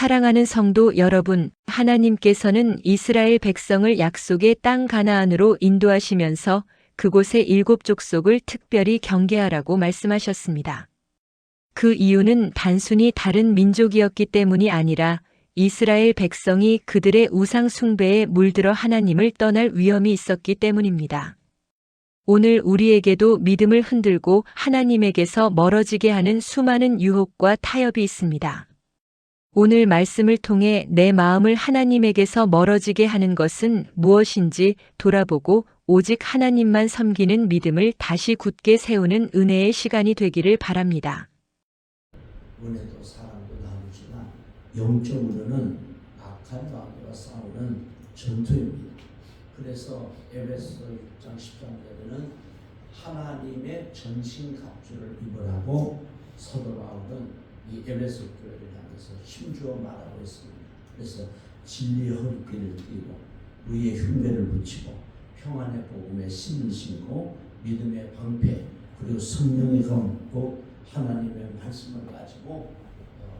사랑하는 성도 여러분, 하나님께서는 이스라엘 백성을 약속의 땅 가나안으로 인도하시면서 그곳의 7족속을 특별히 경계하라고 말씀하셨습니다. 그 이유는 단순히 다른 민족이었기 때문이 아니라 이스라엘 백성이 그들의 우상 숭배에 물들어 하나님을 떠날 위험이 있었기 때문입니다. 오늘 우리에게도 믿음을 흔들고 하나님에게서 멀어지게 하는 수많은 유혹과 타협이 있습니다. 오늘 말씀을 통해 내 마음을 하나님에게서 멀어지게 하는 것은 무엇인지 돌아보고 오직 하나님만 섬기는 믿음을 다시 굳게 세우는 은혜의 시간이 되기를 바랍니다. 은혜도 사랑도 나누지만 영적으로는 악한 마음과 싸우는 전투입니다. 그래서 에베소 6장 10장에는 하나님의 전신갑주를 입으라고 사도 바울은 이 에베소 교회를 향해서 힘주어 말하고 있습니다. 그래서 진리의 허리띠를 띠고 의의 흉배를 붙이고 평안의 복음에 신을 신고 믿음의 방패 그리고 성령의 검고 하나님의 말씀을 가지고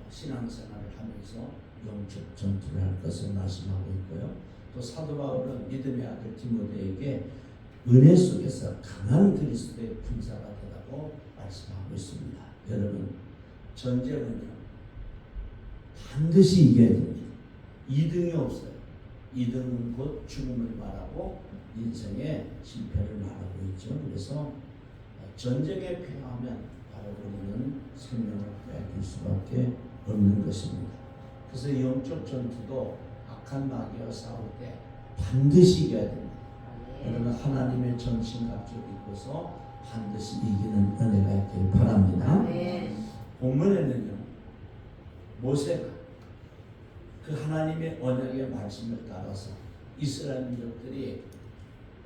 신앙생활을 하면서 영적 전투를 할 것을 말씀하고 있고요. 또 사도 바울은 믿음의 아들 디모데에게 은혜 속에서 강한 그리스도의 군사가 되라고 말씀하고 있습니다. 여러분, 전쟁은요 반드시 이겨야 됩니다. 2등이 없어요. 2등은 곧 죽음을 말하고 인생의 실패를 말하고 있죠. 그래서 전쟁에 패하면 바로 우리는 생명을 빼앗길 수밖에 없는 것입니다. 그래서 영적 전투도 악한 마귀와 싸울 때 반드시 이겨야 됩니다. 여러분, 하나님의 전신갑주를 입고서 반드시 이기는 은혜가 있길 바랍니다. 본문에는요 모세가 그 하나님의 언약의 말씀을 따라서 이스라엘 민족들이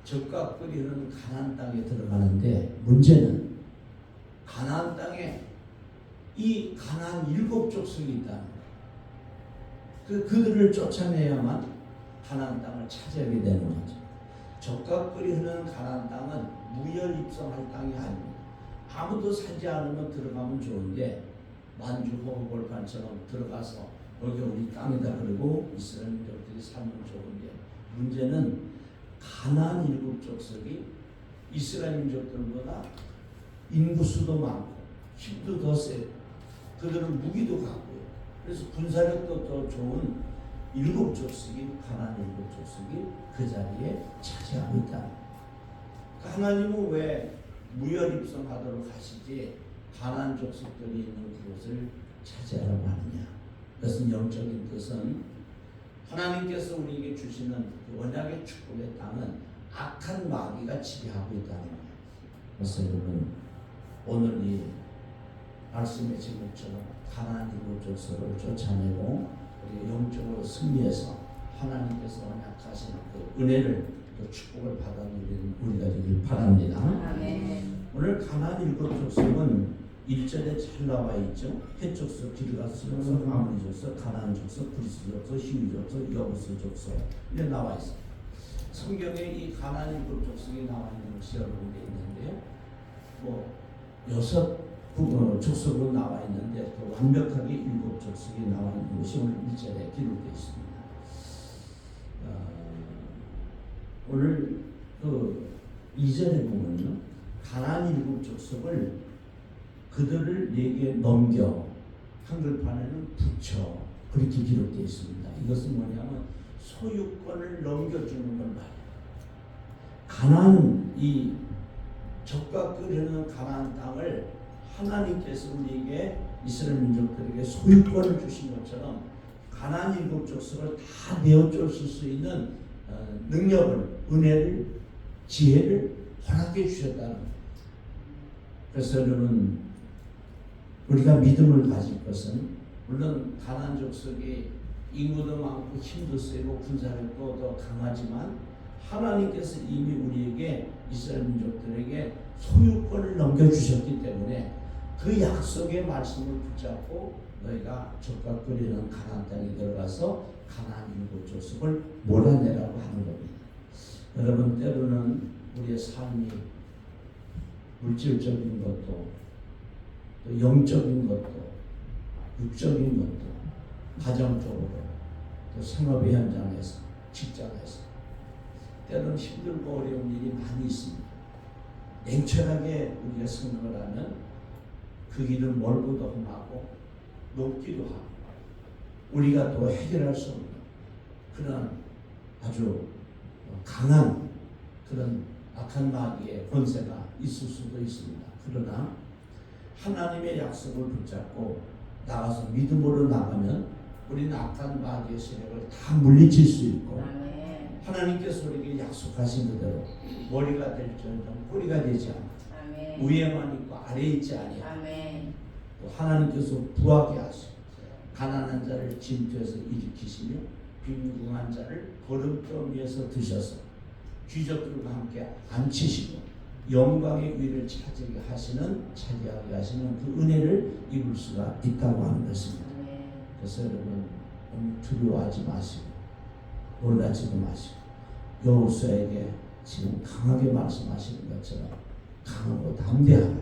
적과 꿀이 흐르는 가나안 땅에 들어가는데, 문제는 가나안 땅에 이 가나안 7족속이 있다는 거예요. 그들을 쫓아내야만 가나안 땅을 차지하게 되는 거죠. 적과 꿀이 흐르는 가나안 땅은 무혈 입성할 땅이 아닙니다. 아무도 살지 않으면 들어가면 좋은데 만주 호흡볼판처럼 들어가서 여기 우리 땅이다 그러고 이스라엘 민족들이 살면 좋은데, 문제는 가나안 7족속이 이스라엘 민족들보다 인구수도 많고 힘도 더 세고 그들은 무기도 갖고요. 그래서 군사력도 더 좋은 7족속이 가나안 7족속이 그 자리에 차지하고 있다. 하나님은 왜 무혈 입성하도록 하시지 가나안 족속들이 있는 그곳을 차지하라고 하느냐? 그것은 영적인 뜻은 하나님께서 우리에게 주시는 그 언약의 축복의 땅은 악한 마귀가 지배하고 있다는 거예요. 그래서 여러분, 오늘 이 말씀의 제목처럼 가나안 7족속을 쫓아내고 우리가 영적으로 승리해서 하나님께서 언약하신 그 은혜를 또 축복을 받아 누리는 우리가 되길 바랍니다. 아멘. 오늘 가나안 7족속은 1절에 잘 나와 있죠. 헷족속, 기르가스 족속, 아모리 족속, 가나안 족속, 그리스 족속, 히위 족속, 여부스 족속 이렇게 나와 있어요. 성경에 이 가나안 7족속이 나와 있는 것이 여러 군데 있는데요. 뭐 6 족속으로 나와 있는데 또 완벽하게 7 족속이 나와 있는 것이 오늘 1절에 기록되어 있습니다. 오늘 그 2절에 보면요, 가나안 7족속을 그들을 내게 넘겨, 한글판에는 붙여, 그렇게 기록되어 있습니다. 이것은 뭐냐면 소유권을 넘겨주는 걸 말해요. 가나안, 이 적과 끓이는 가나안 땅을 하나님께서 우리에게, 이스라엘 민족들에게 소유권을 주신 것처럼 가나안 7족속을 다 내어쫓을 수 있는 능력을, 은혜를, 지혜를 허락해 주셨다는 거예요. 그래서 여러분, 우리가 믿음을 가질 것은, 물론 가나안 족속이 인구도 많고 힘도 세고 군사력도 더 강하지만 하나님께서 이미 우리에게, 이스라엘 민족들에게 소유권을 넘겨주셨기 때문에 그 약속의 말씀을 붙잡고 너희가 적과 끓이는 가나안 땅에 들어가서 가나안 7족속을 몰아내라고 하는 겁니다. 여러분, 때로는 우리의 삶이 물질적인 것도 또 영적인 것도 육적인 것도 가정적으로 또 생업의 현장에서 직장에서 때로는 힘들고 어려운 일이 많이 있습니다. 냉철하게 우리가 생각을 하면 그 길은 멀고도 험하고 높기도 하고 우리가 또 해결할 수 없는 그런 아주 강한 그런 악한 마귀의 권세가 있을 수도 있습니다. 그러나 하나님의 약속을 붙잡고 나가서 믿음으로 나가면 우리는 악한 마귀의 세력을 다 물리칠 수 있고 하나님께서 우리에게 약속하신 그대로 머리가 될지언정 꼬리가 되지 않고 위에만 있고 아래에 있지 아니하고 또 하나님께서 부하게 하시고 가난한 자를 진토에서 일으키시며 빈궁한 자를 걸음점 위에서 드셔서 귀족들과 함께 앉히시고 영광의 위를 차지하게 하시는 그 은혜를 입을 수가 있다고 하는 것입니다. 그래서 여러분 두려워하지 마시고 놀라지도 마시고 여호수아에게 지금 강하게 말씀하시는 것처럼 강하고 담대하라.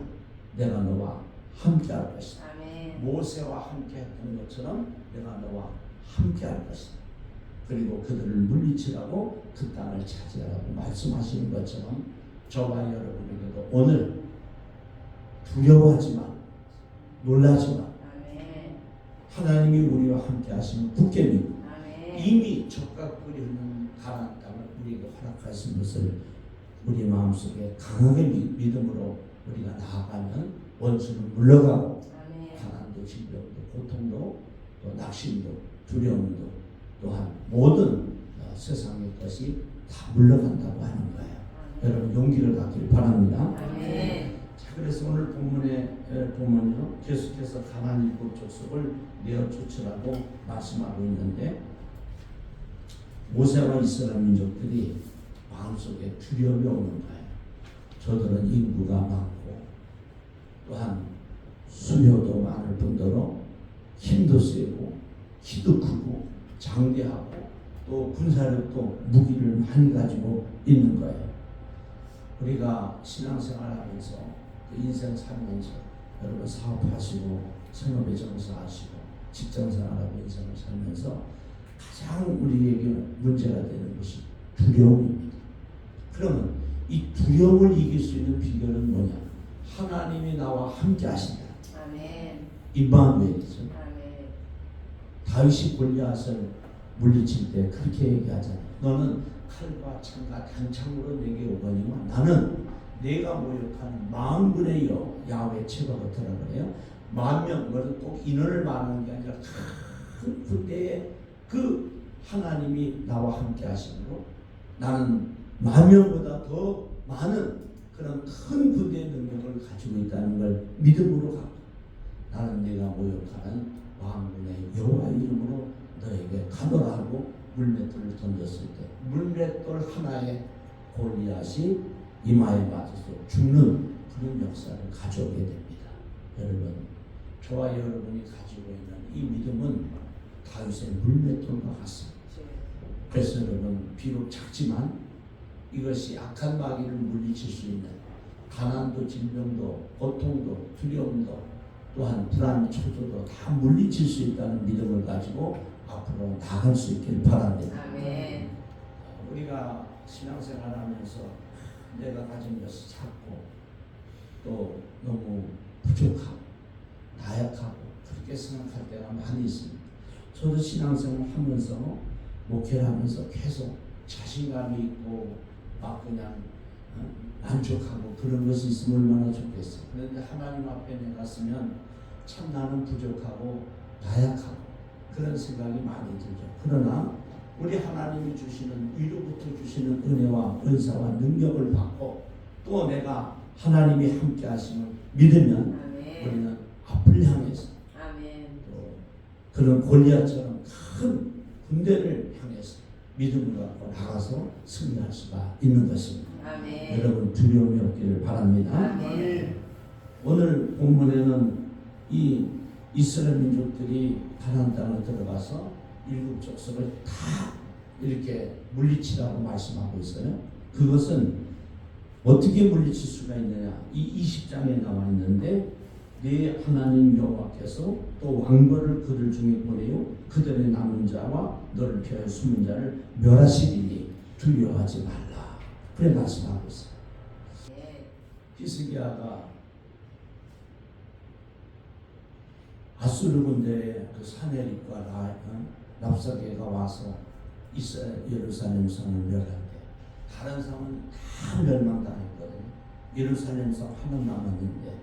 내가 너와 함께할 것이다. 모세와 함께했던 것처럼 내가 너와 함께할 것이다. 그리고 그들을 물리치라고 그 땅을 차지하라고 말씀하시는 것처럼 저와 여러분에게도 오늘 두려워하지만 놀라지만 하나님이 우리와 함께 하시는 굳게 믿고 이미 적과 꿀이 흐르는 가나안 땅을 우리에게 허락하신 것을 우리 마음속에 강하게 믿음으로 우리가 나아가면 원수는 물러가고 가난도 질병도 고통도 또 낙심도 두려움도 또한 모든 세상의 것이 다 물러간다고 하는 거예요. 여러분 용기를 갖길 바랍니다. 자, 그래서 오늘 본문에 보면요 계속해서 가나안 일곱 족속을 내어 쫓으라고 말씀하고 있는데 모세와 이스라엘 민족들이 마음속에 두려움이 오는 거예요. 저들은 인구가 많고 또한 수요도 많을 뿐더러 힘도 세고 키도 크고 장대하고 또 군사력도 무기를 많이 가지고 있는 거예요. 우리가 신앙생활하면서 인생 살면서 여러분 사업하시고 생업에 종사하시고 직장생활하고 인생을 살면서 가장 우리에게 문제가 되는 것이 두려움입니다. 그러면 이 두려움을 이길 수 있는 비결은 뭐냐? 하나님이 나와 함께 하신다. 임마누엘이죠. 다윗이 골리앗을 물리칠 때 그렇게 얘기하잖아요. 너는 칼과 창과 단창으로 내게 오거니와 나는 내가 모욕하는 만군의 야훼 체바거트라 그래요. 만명, 그것은 꼭 인원을 말하는 게 아니라 큰 군대에 그 하나님이 나와 함께 하심으로 나는 만명보다 더 많은 그런 큰 군대의 능력을 가지고 있다는 걸 믿음으로 갖고 나는 내가 모욕하는 왕군의 여호와 이름으로 너에게 가노라 하고 물맷돌을 던졌을 때 물맷돌 하나에 골리앗이 이마에 맞아서 죽는 그런 역사를 가져오게 됩니다. 여러분 저와 여러분이 가지고 있는 이 믿음은 다윗의 물맷돌과 같습니다. 그래서 여러분 비록 작지만 이것이 악한 마귀를 물리칠 수 있는 가난도 질병도 고통도 두려움도 또한 불안 초조도 다 물리칠 수 있다는 믿음을 가지고 앞으로 나아갈 수 있기를 바랍니다. 우리가 신앙생활하면서 내가 가진 것이 작고 또 너무 부족하고 나약하고 그렇게 생각할 때가 많이 있습니다. 저도 신앙생활 하면서 목회를 하면서 계속 자신감이 있고 막 그냥 만족하고 그런 것이 있으면 얼마나 좋겠어. 그런데 하나님 앞에 내가 서면 참 나는 부족하고 나약하고 그런 생각이 많이 들죠. 그러나 우리 하나님이 주시는 위로부터 주시는 은혜와 은사와 능력을 받고 또 내가 하나님이 함께 하심을 믿으면 우리는 앞을 향해서 또 그런 골리앗처럼 큰 군대를 향해서 믿음을 갖고 나가서 승리할 수가 있는 것입니다. 여러분 두려움이 없기를 바랍니다. 오늘 본문에는 이 이스라엘 민족들이 가나안 땅에 들어가서 일곱 족속을 다 이렇게 물리치라고 말씀하고 있어요. 그것은 어떻게 물리칠 수가 있느냐? 이 20장에 나와 있는데 네 하나님 여호와께서 또 왕벌을 그들 중에 보내요 그들의 남은 자와 너를 피하여 숨은 자를 멸하시리니 두려워하지 말라. 그래 말씀하고 있어요. 히스기야가 아수르 군대의 그 사내립과 랍사게가 와서 예루살렘 성을 멸한대. 다른 성은 다 멸망당했거든요. 예루살렘 성 하나 남았는데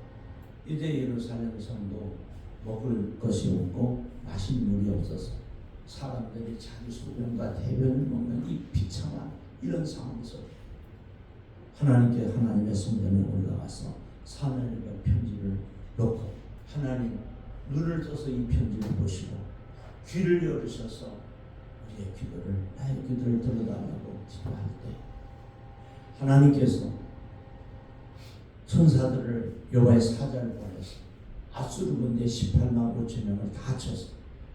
이제 예루살렘 성도 먹을 것이 없고 마실 물이 없어서 사람들이 자기 소변과 대변을 먹는 이 비참한 이런 상황에서 하나님께 하나님의 성전에 올라가서 사내립과 편지를 놓고 하나님 눈을 떠서 이 편지를 보시고 귀를 열으셔서 우리의 기도를 나의 기도를 들어달라고 기도할 때 하나님께서 천사들을 여호와의 사자를 보내서 아수르 군대 18만 5천 명을 다 쳐서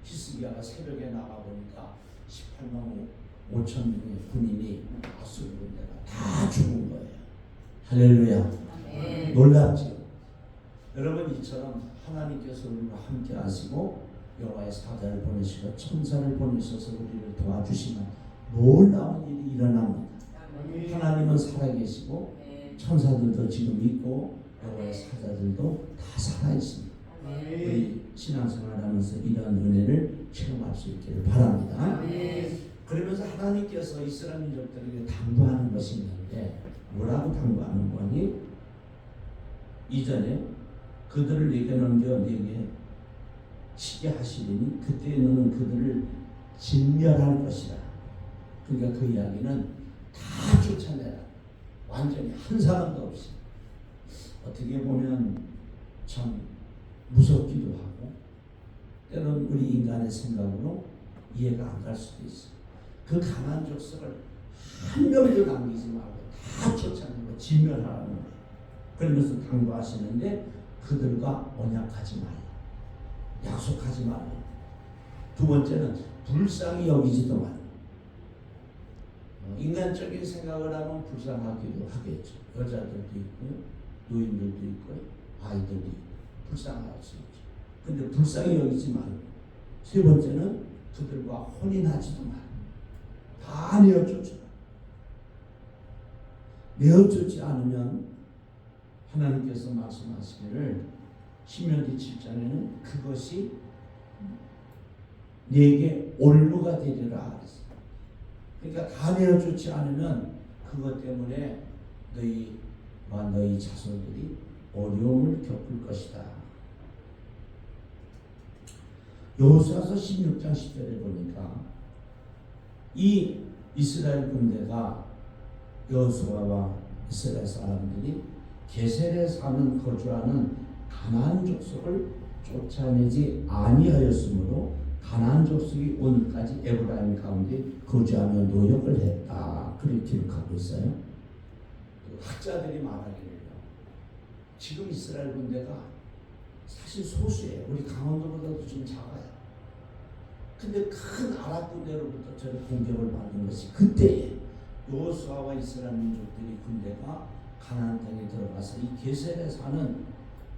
히스기야가 새벽에 나가보니까 18만 5천 명의 군인이 아수르 군대가 다 죽은 거예요. 할렐루야. 네. 놀랍죠. 여러분 이처럼 하나님께서 우리와 함께 하시고 여호와의 사자를 보내시고 천사를 보내셔서 우리를 도와주시면 놀라운 일이 일어납니다. 하나님은 살아계시고 천사들도 지금 있고 여호와의 사자들도 다 살아있습니다. 우리 신앙생활하면서 이런 은혜를 체험할 수 있기를 바랍니다. 그러면서 하나님께서 이스라엘 민족들에게 당부하는 것이 있는데 뭐라고 당부하는 거니? 이전에 그들을 내게 넘겨 내게 치게 하시리니 그때 너는 그들을 진멸할 것이라. 그러니까 그 이야기는 다 쫓아내라. 완전히 한 사람도 없이. 어떻게 보면 참 무섭기도 하고 때로는 우리 인간의 생각으로 이해가 안 갈 수도 있어. 그 가나안 족속을 한 명도 남기지 말고 다 쫓아내고 진멸하라는 거예요. 그러면서 당부하시는데 그들과 언약하지 말라. 약속하지 말라. 두 번째는 불쌍히 여기지도 말라. 인간적인 생각을 하면 불쌍하기도 하겠죠. 여자들도 있고요. 노인들도 있고요. 아이들도 있고. 불쌍할 수 있죠. 근데 불쌍히 여기지 말고. 세 번째는 그들과 혼인하지도 말고. 다 내어쫓으라. 내어쫓지 않으면 하나님께서 말씀하시기를 신명기 7장에는 그것이 네게 올무가 되리라 그랬어요. 그러니까 다 내어쫓지 않으면 그것 때문에 너희와 너희 자손들이 어려움을 겪을 것이다. 여호수아서 16장 10절에 보니까 이 이스라엘 군대가 여호수아와 이스라엘 사람들이 게셀에 사는 거주하는 가나안 족속을 쫓아내지 아니하였으므로 가나안 족속이 오늘까지 에브라임 가운데 거주하며 노역을 했다. 그렇게 기록하고 있어요. 그 학자들이 말하기를요. 지금 이스라엘 군대가 사실 소수예요. 우리 강원도보다도 좀 작아요. 근데 큰 아랍 군대로부터 저를 공격을 받는 것이 그때에 여호수아와 이스라엘 민족들이 군대가 가나안 땅에 들어가서 이 게셀에 사는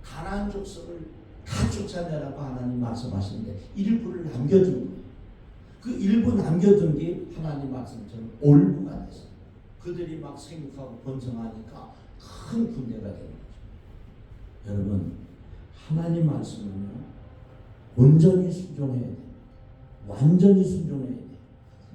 가나안 족속을 다 쫓아내라고 하나님 말씀하시는데 일부를 남겨준 거예요. 그 일부 남겨둔 게 하나님 말씀처럼 올무가 됐어요. 그들이 막 생육하고 번성하니까 큰 군대가 되는 거죠. 여러분 하나님 말씀은요 온전히 순종해야 돼요. 완전히 순종해야 돼요.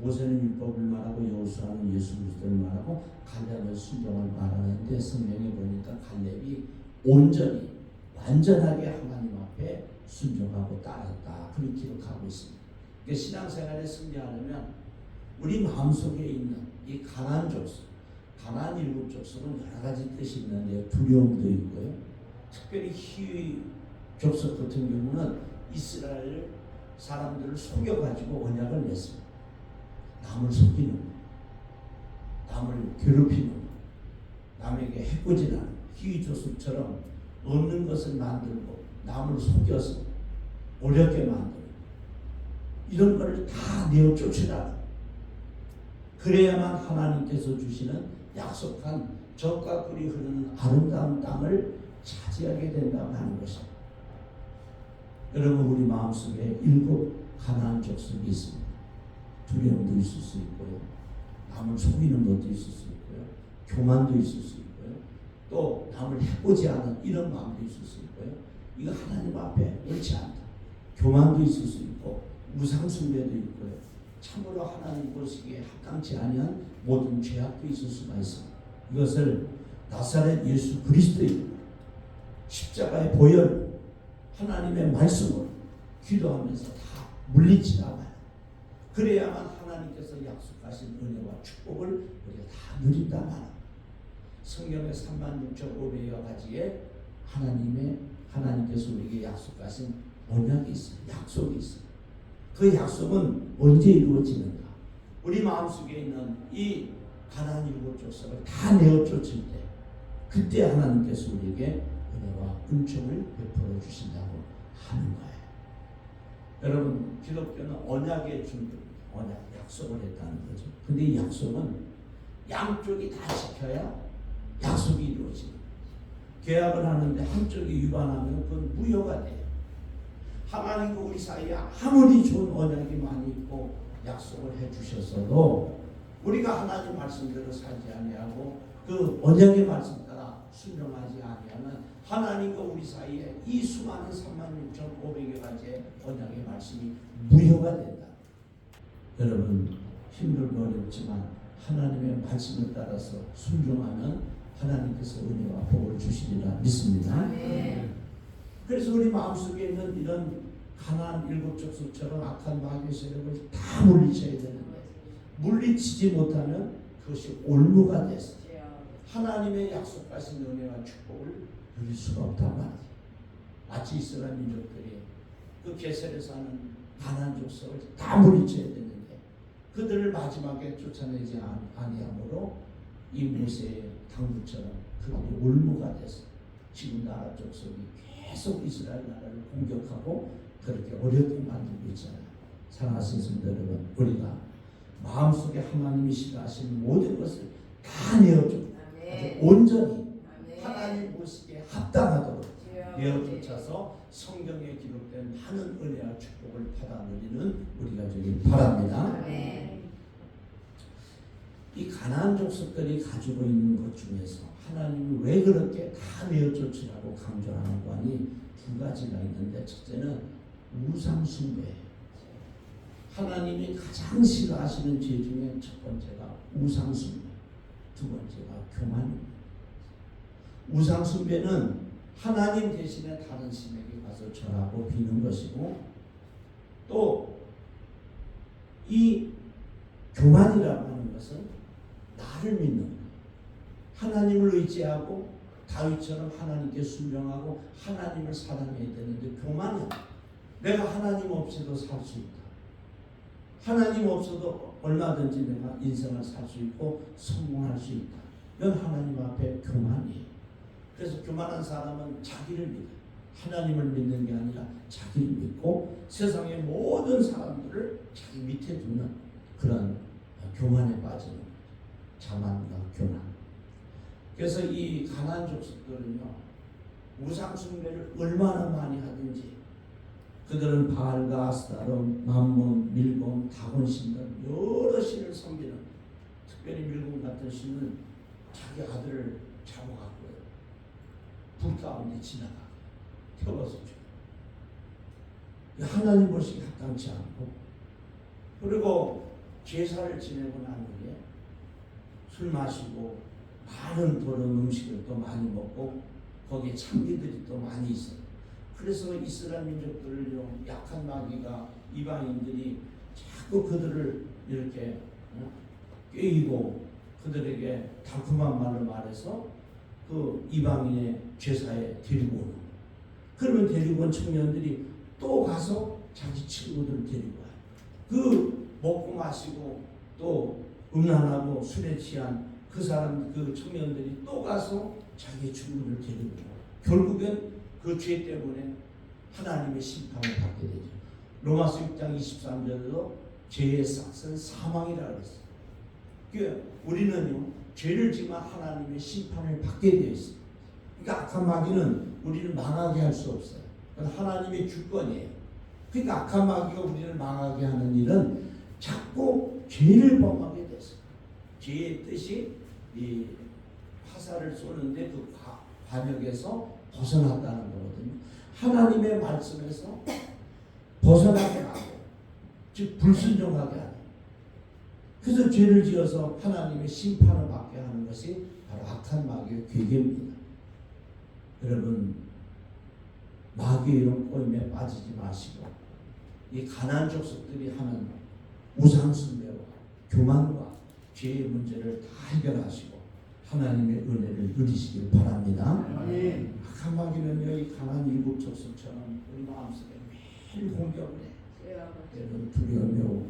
모세는 율법을 말하고 여호수아는 예수 그리스도를 말하고 갈렙은 순종을 말하는데 성경에 보니까 갈렙이 온전히 완전하게 하나님 앞에 순종하고 따랐다. 그렇게 기록하고 있습니다. 그러니까 신앙생활에 승리하려면 우리 마음속에 있는 이 가나안 족속, 가나안 일곱 족속은 여러 가지 뜻이 있는데 두려움도 있고요. 특별히 히위 족속 같은 경우는 이스라엘 사람들을 속여가지고 언약을 맺습니다. 남을 속이는 거, 남을 괴롭히는 거, 남에게 해코지는 히위 족속처럼 없는 것을 만들고 남을 속여서 어렵게 만들고 이런 걸 다 내어 쫓으라. 그래야만 하나님께서 주시는 약속한 젖과 꿀이 흐르는 아름다운 땅을 차지하게 된다고 하는 것입니다. 여러분 우리 마음속에 7 가나안 족속이 있습니다. 두려움도 있을 수 있고요. 남을 속이는 것도 있을 수 있고요. 교만도 있을 수 있고요. 또 남을 해보지 않은 이런 마음도 있을 수 있고요. 이거 하나님 앞에 옳지 않다. 교만도 있을 수 있고 우상숭배도 있고요. 참으로 하나님 보시기에 합당치 아니한 모든 죄악도 있을 수가 있습니다. 이것을 나사렛 예수 그리스도의 십자가의 보혈 하나님의 말씀으로 기도하면서 다 물리치나가요. 그래야만 하나님께서 약속하신 은혜와 축복을 우리가 다 누린다 말합니다. 성경의 36,500여 가지의 하나님께서 우리에게 약속하신 언약이 있어요. 약속이 있어요. 그 약속은 언제 이루어지는가? 우리 마음속에 있는 이 가나안 7 족속을 다 내어 쫓을 때, 그때 하나님께서 우리에게 은혜와 은총을 베풀어 주신다고 하는 거예요. 여러분, 기독교는 언약의 준비입니다. 언약, 약속을 했다는 거죠. 근데 이 약속은 양쪽이 다 지켜야 약속이 이루어집니다. 계약을 하는데 한쪽이 위반하면 그건 무효가 돼요. 하나님과 우리 사이에 아무리 좋은 언약이 많이 있고 약속을 해주셨어도 우리가 하나님 말씀대로 살지 아니하고 그 언약의 말씀 따라 순종하지 아니하면 하나님과 우리 사이에 이 수많은 36,500여 가지의 언약의 말씀이 무효가 된다. 여러분, 힘들고 어렵지만 하나님의 말씀을 따라서 순종하면 하나님께서 은혜와 복을 주시리라 믿습니다. 그래서 우리 마음속에 있는 이런 가나안 7 족속처럼 악한 마귀의 세력을 다 물리쳐야 되는데, 물리치지 못하면 그것이 올무가 돼서 하나님의 약속하신 은혜와 축복을 누릴 수가 없단 말이죠. 마치 이스라엘 민족들이 그 게셀에 사는 가나안 족속을 다 물리쳐야 되는데 그들을 마지막에 쫓아내지 아니함으로 이 모세의 당부처럼 그들이 올무가 돼서 지금 나라 족속이 계속 이스라엘 나라를 공격하고 그렇게 어렵게 만들고 있잖아요. 사랑하신 성도 여러분, 우리가 마음속에 하나님이 싫어하시는 모든 것을 다 내어주고 온전히 하나님 보시기에 합당하도록 내어쫓아서 성경에 기록된 많은 은혜와 축복을 받아 누리는 우리가 되길 바랍니다. 이 가나안 족속들이 가지고 있는 것 중에서 하나님이 왜 그렇게 다 내어쫓으라고 강조하는 거 아니 2 가지가 있는데, 첫째는 우상 숭배예요. 하나님이 가장 싫어하시는 죄 중에 첫 번째가 우상 숭배, 두 번째가 교만입니다. 우상 숭배는 하나님 대신에 다른 신에게 가서 절하고 비는 것이고, 또 이 교만이라고 하는 것은 나를 믿는 거예요. 하나님을 의지하고 다윗처럼 하나님께 순종하고 하나님을 사랑해야 되는데, 교만은 내가 하나님 없이도 살 수 있다. 하나님 없어도 얼마든지 내가 인생을 살 수 있고 성공할 수 있다. 이건 하나님 앞에 교만이에요. 그래서 교만한 사람은 자기를 믿어요. 하나님을 믿는 게 아니라 자기를 믿고 세상의 모든 사람들을 자기 밑에 두는 그런 교만에 빠지는 거죠. 자만과 교만. 그래서 이 가나안 족속들은요, 우상 숭배를 얼마나 많이 하든지 그들은 바알과 아스타롯, 맘몬, 밀곰, 다곤 신 등 여러 신을 섬기는, 특별히 밀곰 같은 신은 자기 아들을 잡아갔고요, 불 가운데 지나가고 태워서 죽여요. 하나님 보시기 합당치 않고, 그리고 제사를 지내고 난 후에 술 마시고 많은 더러운 음식을 또 많이 먹고 거기에 창기들이 또 많이 있어요. 그래서 이스라엘 민족들을요, 약한 마귀가 이방인들이 자꾸 그들을 이렇게 꾀이고 그들에게 달콤한 말을 말해서 그 이방인의 제사에 데리고 오는 거예요. 그러면 데리고 온 청년들이 또 가서 자기 친구들을 데리고 와요. 그 먹고 마시고 또 음란하고 술에 취한 그 사람, 그 청년들이 또 가서 자기 친구를 데리고 와요. 결국엔 그 죄 때문에 하나님의 심판을 받게 되죠. 로마서 6장 23절에도 죄의 삭은 사망이라고 했어요. 그러니까 우리는요, 죄를 지면 하나님의 심판을 받게 되어 있어요. 그러니까 악한 마귀는 우리를 망하게 할 수 없어요. 그건 하나님의 주권이에요. 그러니까 악한 마귀가 우리를 망하게 하는 일은 자꾸 죄를 범하게 돼서 죄의 뜻이 이 화살을 쏘는데 그 관역에서 벗어났다는 거거든요. 하나님의 말씀에서 벗어나게 하고, 즉 불순종하게 하는. 그래서 죄를 지어서 하나님의 심판을 받게 하는 것이 바로 악한 마귀의 괴계입니다. 여러분, 마귀의 이런 꼬임에 빠지지 마시고 이 가나안 족속들이 하는 우상 숭배와 교만과 죄의 문제를 다 해결하시고 하나님의 은혜를 누리시길 바랍니다. 악한 마귀는요, 이 가나안 일곱 족속처럼 우리 마음속에 매일 공격을 해. 때로는 두려움이 오고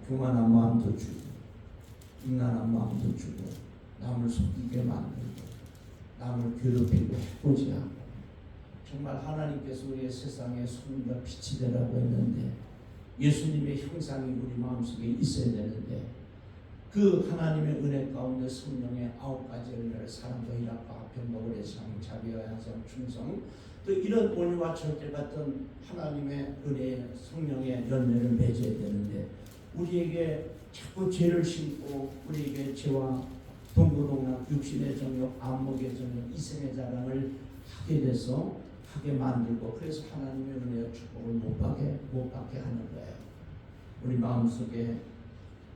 교만한 마음도 주고 인간한 마음도 주고 남을 속이게 만들고 남을 괴롭히고 해코지 하고, 정말 하나님께서 우리의 세상에 소금과 빛이 되라고 했는데 예수님의 형상이 우리 마음속에 있어야 되는데 그 하나님의 은혜 가운데 성령의 9가지 열매를 사랑과 희락과 화평과 오래상 자비와 양성 충성 또 이런 온유와 절제 같은 하나님의 은혜 성령의 열매를 맺어야 되는데 우리에게 자꾸 죄를 심고 우리에게 죄와 동고동락 육신의 정욕 안목의 정욕 이생의 자랑을 하게 돼서 하게 만들고 그래서 하나님의 은혜와 축복을 못 받게 하는 거예요. 우리 마음속에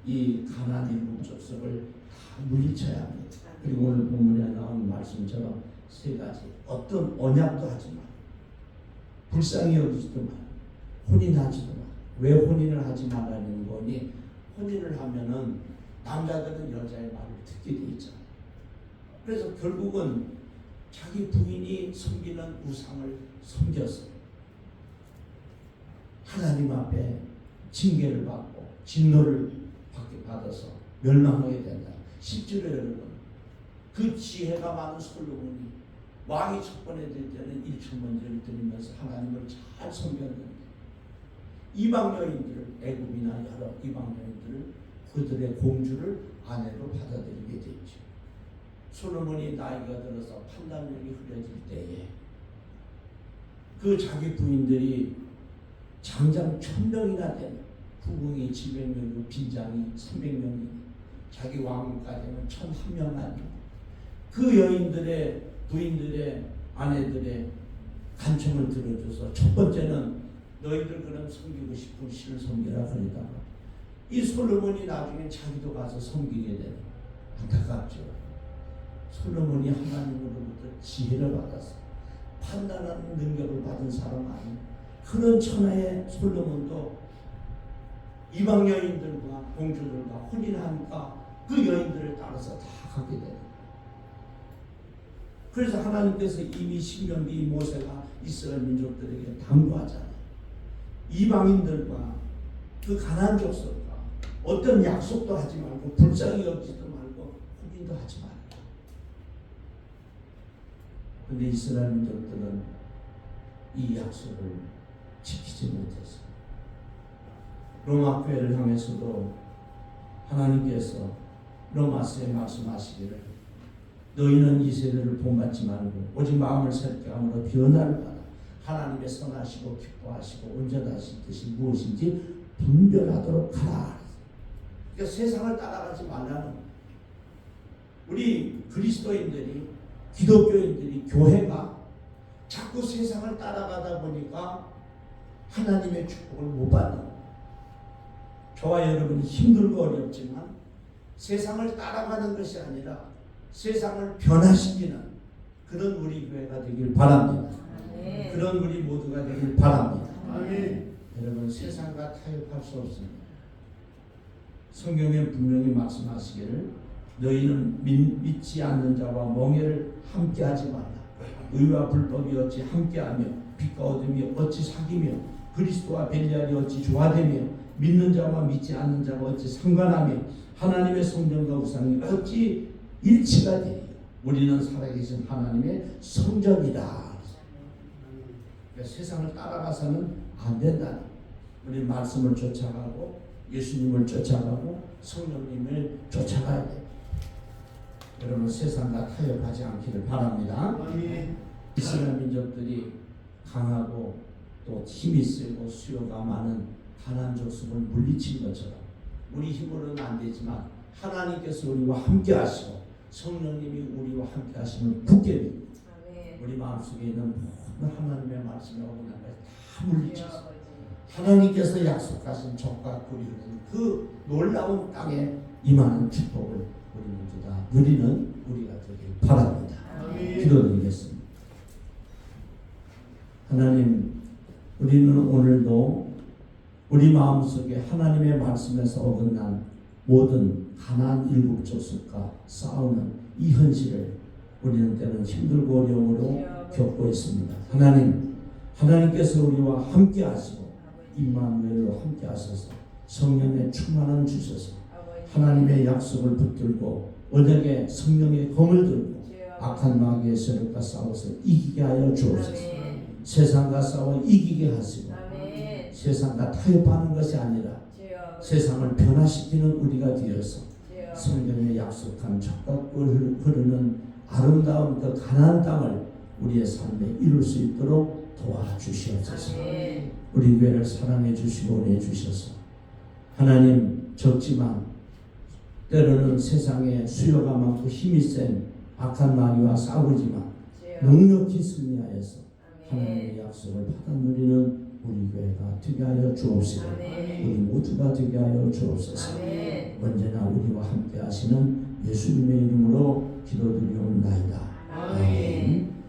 이 가나안 일곱 족속을 다 물리쳐야 합니다. 그리고 오늘 본문에 나온 말씀처럼 세 가지 어떤 언약도 하지 마, 불쌍히 여기지도 마, 혼인하지도 마. 왜 혼인을 하지 말라는 거니? 혼인을 하면은 남자들은 여자의 말을 듣게 돼 있잖아요. 그래서 결국은 자기 부인이 섬기는 우상을 섬겨서 하나님 앞에 징계를 받고 진노를 받아서 멸망하게 된다. 실제로 여러분, 그 지혜가 많은 솔로몬이 왕이 첫 번에 될 때는 1천번제를 드리면서 하나님을 잘 섬겼는데 이방 여인들을 애굽이나 여러 이방 여인들을 그들의 공주를 아내로 받아들이게 됐죠. 솔로몬이 나이가 들어서 판단력이 흐려질 때에 그 자기 부인들이 장장 1000명이나 되는 부궁이 700명이고 빈장이 300명이고 자기 왕까지는 1001명만이고 그 여인들의 부인들의 아내들의 간청을 들어줘서 첫 번째는 너희들 그럼 섬기고 싶은 신을 섬기라 그러다가 이 솔로몬이 나중에 자기도 가서 섬기게 되는 안타깝죠. 솔로몬이 하나님으로부터 지혜를 받아서 판단하는 능력을 받은 사람 아닌 그런 천하의 솔로몬도 이방 여인들과 공주들과 혼인하니까 그 여인들을 따라서 다 가게 되는. 그래서 하나님께서 이미 신명기 모세가 이스라엘 민족들에게 당부하잖아요. 이방인들과 그 가나안 족속과 어떤 약속도 하지 말고 불쌍히 여기지도 말고 혼인도 하지 말라. 그런데 이스라엘 민족들은 이 약속을 지키지 못했어요. 로마 교회를 향해서도 하나님께서 로마서에 말씀하시기를 너희는 이 세대를 본받지 말고 오직 마음을 새롭게 함으로 변화를 받아 하나님의 선하시고 기뻐하시고 온전하신 뜻이 무엇인지 분별하도록 하라. 그러니까 세상을 따라가지 말라는 우리 그리스도인들이 기독교인들이 교회가 자꾸 세상을 따라가다 보니까 하나님의 축복을 못 받는 거예요. 저와 여러분이 힘들고 어렵지만 세상을 따라가는 것이 아니라 세상을 변화시키는 그런 우리 교회가 되길 바랍니다. 아멘. 그런 우리 모두가 되길 바랍니다. 아멘. 여러분 세상과 타협할 수 없습니다. 성경에 분명히 말씀하시기를 너희는 믿지 않는 자와 멍에를 함께하지 말라. 의와 불법이 어찌 함께하며 빛과 어둠이 어찌 사귀며 그리스도와 벨리알이 어찌 조화되며 믿는 자와 믿지 않는 자가 어찌 상관하며 하나님의 성전과 우상이 어찌 일치가 되리요. 우리는 살아계신 하나님의 성전이다. 그러니까 세상을 따라가서는 안 된다. 우리 말씀을 쫓아가고 예수님을 쫓아가고 성령님을 쫓아가야 돼. 여러분 세상과 타협하지 않기를 바랍니다. 이스라엘 민족들이 강하고 또 힘이 세고 수요가 많은 가나안 족속을 물리친 것처럼 우리 힘으로는 안 되지만 하나님께서 우리와 함께 하시고 성령님이 우리와 함께 하시는 굳게 우리 마음속에 있는 모든 하나님의 말씀이 오고 난 것을 다 물리쳐서 하나님께서 약속하신 적과 꿀이는 그 놀라운 땅에 임하는 축복을 우리 모두 다 누리는 우리가 되길 바랍니다. 기도드리겠습니다. 하나님, 우리는 오늘도 우리 마음속에 하나님의 말씀에서 어긋난 모든 가나안 일곱 족속과 싸우는 이 현실을 우리는 때는 힘들고 어려움으로 겪고 있습니다. 하나님, 하나님께서 우리와 함께 하시고 임마누엘로 함께 하셔서 성령의 충만함 주셔서 하나님의 약속을 붙들고 언약의 성령의 검을 들고 악한 마귀의 세력과 싸워서 이기게 하여 주옵소서. 세상과 싸워 이기게 하시고 세상과 타협하는 것이 아니라 세상을 변화시키는 우리가 되어서 성경에 약속한 적과 꿀 흐르는 아름다운 그 가나안 땅을 우리의 삶에 이룰 수 있도록 도와주시옵소서. 우리 교회를 사랑해 주시고 은혜 주셔서 하나님, 적지만 때로는 세상에 수요가 많고 힘이 센 악한 마귀와 싸우지만 넉넉히 승리하여서 하나님의 약속을 받아 누리는 우리 교회가 되게 하여 주옵시고 우리 모두가 되게 하여 주옵소서. 언제나 우리와 함께 하시는 예수님의 이름으로 기도드리옵나이다. 아멘.